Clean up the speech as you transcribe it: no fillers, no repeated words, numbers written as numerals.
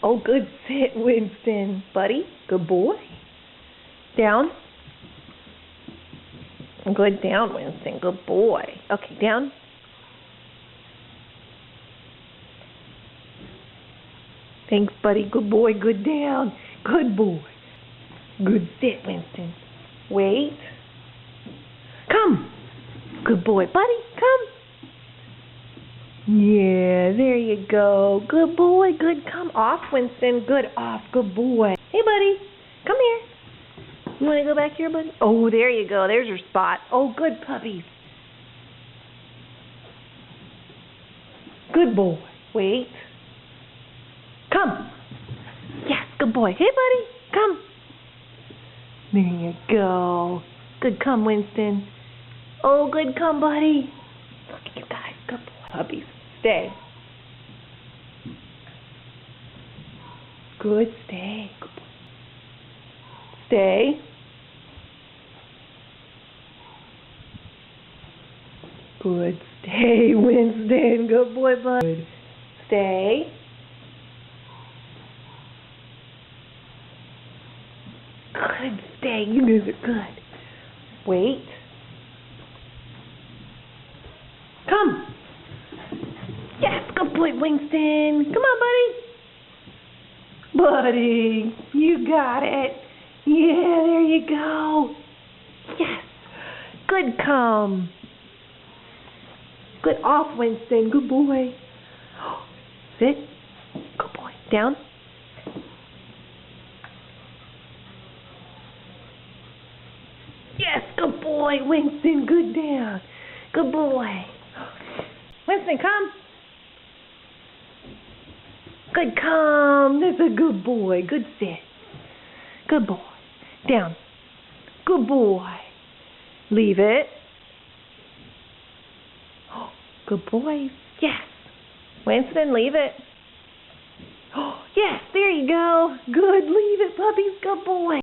Oh, good sit, Winston. Buddy, good boy. Down. Good down, Winston. Good boy. Okay, down. Thanks, buddy. Good boy. Good down. Good boy. Good sit, Winston. Wait. Come. Good boy. Buddy, come. Yeah, there you go. Good boy. Good. Come off, Winston. Good off. Good boy. Hey, buddy. Come here. You want to go back here, buddy? Oh, there you go. There's your spot. Oh, good puppies. Good boy. Wait. Come. Yes, good boy. Hey, buddy. Come. There you go. Good come, Winston. Oh, good come, buddy. Look at you guys. Good boy. Puppies. Stay. Good. Stay. Good boy. Stay. Good. Stay, Winston. Good boy, bud. Good. Stay. Good. Stay. You guys are good. Wait. Come. Yes, good boy, Winston. Come on, buddy. Buddy, you got it. Yeah, there you go. Yes. Good come. Good off, Winston. Good boy. Sit. Good boy. Down. Yes, good boy, Winston. Good down. Good boy. Winston, come. Good come. That's a good boy. Good sit. Good boy. Down. Good boy. Leave it. Good boy. Yes. Winston, leave it. Yes, there you go. Good. Leave it, puppies. Good boy.